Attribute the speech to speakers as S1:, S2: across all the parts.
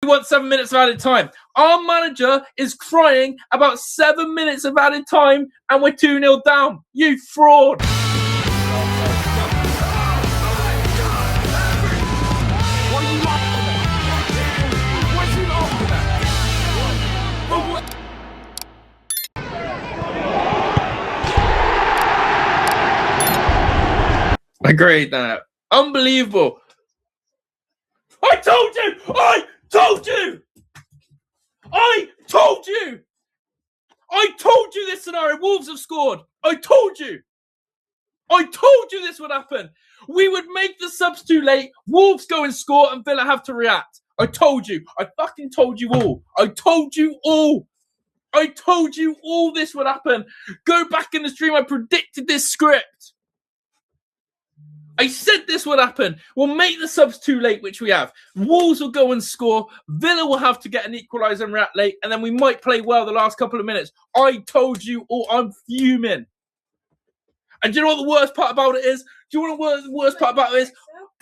S1: want 7 minutes of added time. Our manager is crying about 7 minutes of added time and we're 2-0 down. You fraud. Agreed. Unbelievable. I told you! I told you! I told you! I told you this scenario. Wolves have scored. I told you. I told you this would happen. We would make the subs too late. Wolves go and score and Villa have to react. I told you. I fucking told you all. I told you all. I told you all this would happen. Go back in the stream. I predicted this script. I said this would happen. We'll make the subs too late, which we have. Wolves will go and score. Villa will have to get an equaliser and react late, and then we might play well the last couple of minutes. I told you all. I'm fuming. And do you know what the worst part about it is? Do you know what the worst part about it is?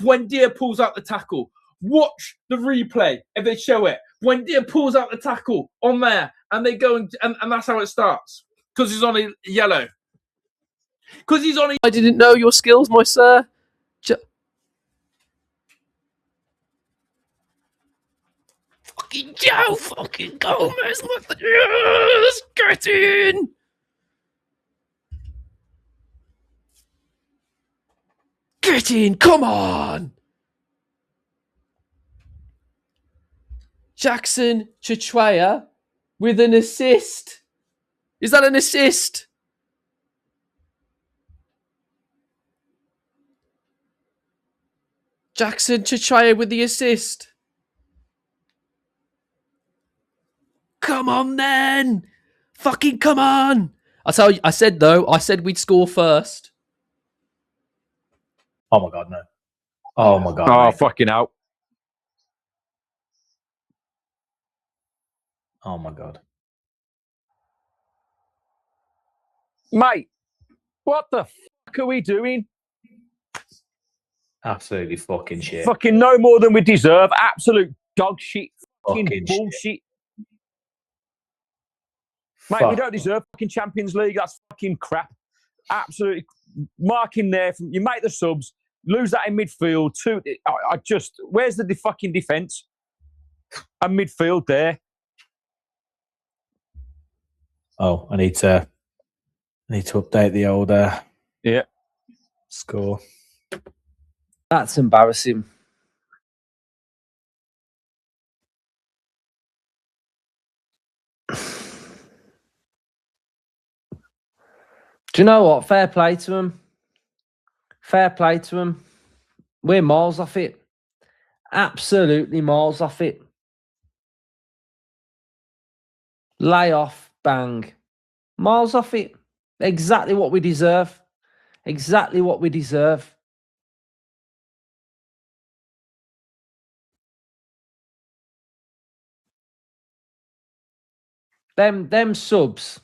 S1: Buendia pulls out the tackle. Watch the replay if they show it. Buendia pulls out the tackle on there, and they go and that's how it starts. Because he's on a yellow. Because he's on a...
S2: I didn't know your skills, my sir. Fucking Joe fucking Gomez, look at this! Get in! Get in, come on! Jackson Chichwaya with an assist. Is that an assist? Jackson Chichwaya with the assist. Come on then! Fucking come on! I tell you, I said we'd score first.
S3: Oh my God, no. Oh my God.
S4: Oh,
S3: mate.
S4: fucking out.
S3: Oh my God.
S4: Mate, what the fuck are we doing?
S3: Absolutely fucking shit.
S4: Fucking no more than we deserve. Absolute dog shit. Fucking bullshit.
S3: Shit.
S4: Mate, we don't deserve fucking Champions League. That's fucking crap. Absolutely marking there. You make the subs, lose that in midfield. Where's the fucking defence? And midfield there.
S3: Oh, I need to update the old score.
S2: That's embarrassing. Do you know what? Fair play to him. Fair play to him. We're miles off it. Absolutely miles off it. Lay off, bang. Miles off it. Exactly what we deserve. Exactly what we deserve. Them subs.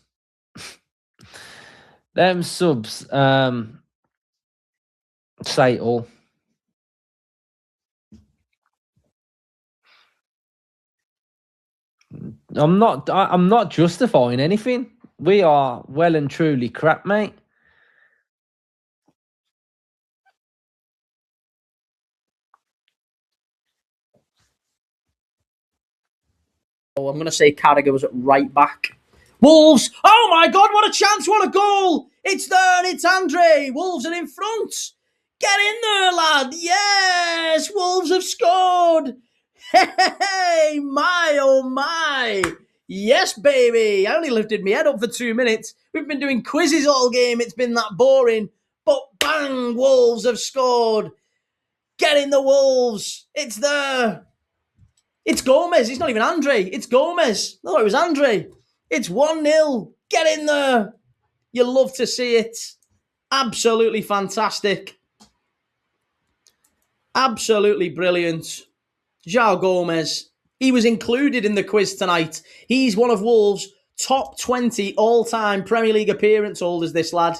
S2: Them subs say it all. I'm not justifying anything. We are well and truly crap, mate.
S5: Oh, I'm going to say Carragher was at right back. Wolves! Oh my God, what a chance, what a goal! It's there, it's Andre. Wolves are in front. Get in there, lad. Yes, Wolves have scored. Hey, my, oh my. Yes, baby. I only lifted my head up for 2 minutes. We've been doing quizzes all game. It's been that boring. But bang, Wolves have scored. Get in the Wolves. It's there. It's Gomez. It's not even Andre. It's Gomez. No, it was Andre. It's 1-0. Get in there. You love to see it. Absolutely fantastic. Absolutely brilliant. João Gomez. He was included in the quiz tonight. He's one of Wolves' top 20 all-time Premier League appearance holders, this lad.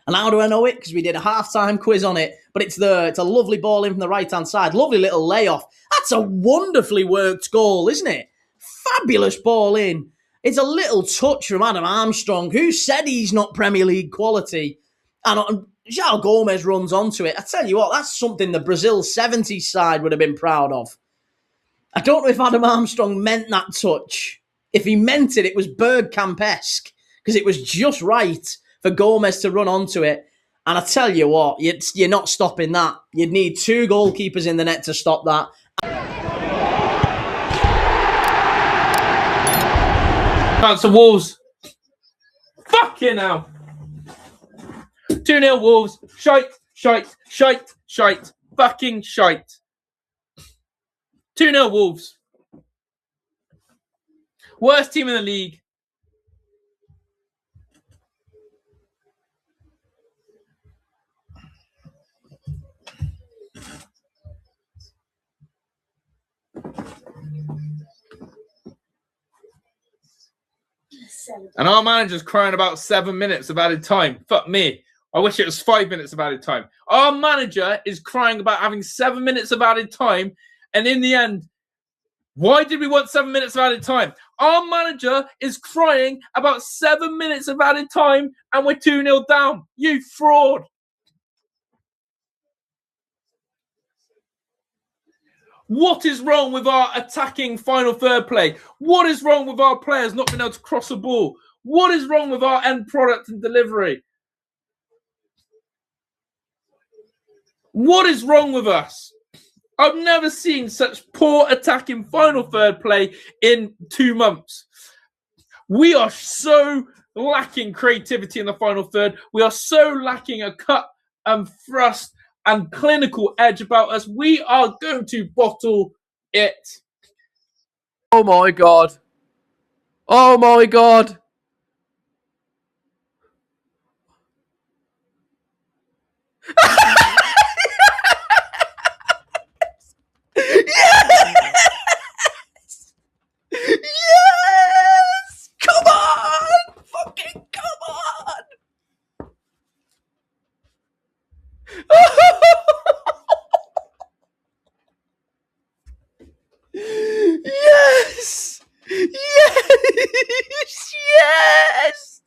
S5: And how do I know it? Because we did a half-time quiz on it, but it's there. It's a lovely ball in from the right-hand side. Lovely little layoff. That's a wonderfully worked goal, isn't it? Fabulous ball in. It's a little touch from Adam Armstrong, who said he's not Premier League quality. And João Gomez runs onto it. I tell you what, that's something the Brazil 70s side would have been proud of. I don't know if Adam Armstrong meant that touch. If he meant it, it was Bergkamp-esque, because it was just right for Gomez to run onto it. And I tell you what, you're not stopping that. You'd need 2 goalkeepers in the net to stop that.
S1: Chance of Wolves. Fucking hell. 2-0 Wolves. Shite. Fucking shite. 2-0 Wolves. Worst team in the league. And our manager's crying about 7 minutes of added time. Fuck me. I wish it was 5 minutes of added time. Our manager is crying about having 7 minutes of added time. And in the end, why did we want 7 minutes of added time? Our manager is crying about 7 minutes of added time and we're 2-0 down. You fraud. What is wrong with our attacking final third play? What is wrong with our players not being able to cross a ball? What is wrong with our end product and delivery? What is wrong with us? I've never seen such poor attacking final third play in 2 months. We are so lacking creativity in the final third. We are so lacking a cut and thrust and clinical edge about us. We are going to bottle it.
S6: Oh my God. Oh my God.
S5: Yes! Yes! Come on! Fucking come on! Yes! Yes! Yes!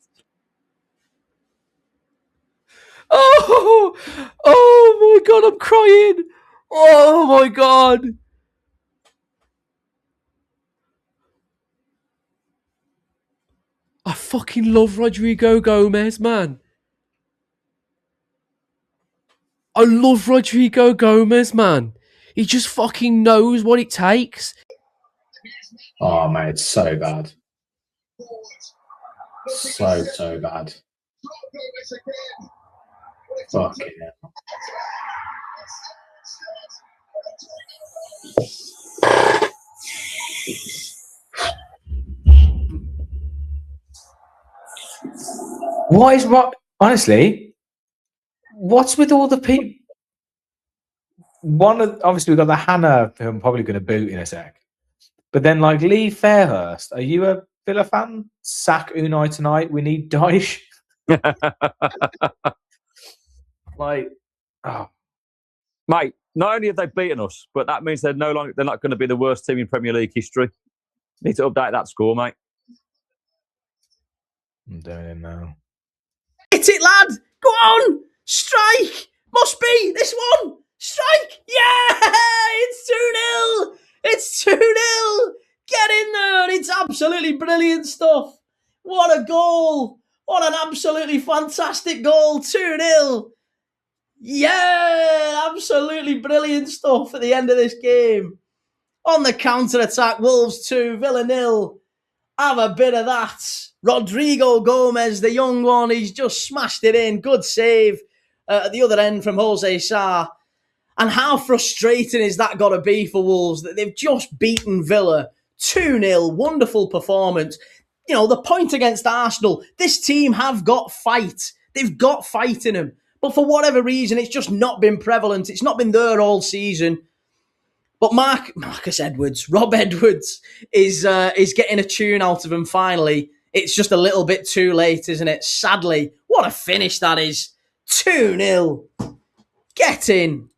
S5: Oh! Oh my God, I'm crying! Oh my God! I fucking love Rodrigo Gomez, man. I love Rodrigo Gomez, man. He just fucking knows what it takes.
S3: Oh, mate, it's so bad. So bad. Fucking hell. What is what? Honestly, what's with all the people? Obviously, we've got the Hannah, who I'm probably going to boot in a sec. But then, like, Lee Fairhurst, are you a Villa fan? Sack Unai tonight. We need Dyche. Like, oh.
S4: Mate, not only have they beaten us, but that means they're not going to be the worst team in Premier League history. Need to update that score, mate.
S3: I'm doing it now.
S5: Hit it, lad! Go on! Strike! Must be this one! Strike! Yeah! It's 2-0! It's 2-0! Get in there! It's absolutely brilliant stuff. What a goal! What an absolutely fantastic goal! 2-0! Yeah! Absolutely brilliant stuff at the end of this game. On the counter-attack, Wolves 2, Villa 0. Have a bit of that. Rodrigo Gomez, the young one, he's just smashed it in. Good save at the other end from Jose Sarr. And how frustrating is that got to be for Wolves that they've just beaten Villa 2-0. Wonderful performance. You know, the point against Arsenal, this team have got fight. They've got fight in them. But for whatever reason, it's just not been prevalent. It's not been there all season. But Rob Edwards is getting a tune out of him finally. It's just a little bit too late, isn't it? Sadly, what a finish that is. 2-0. Get in.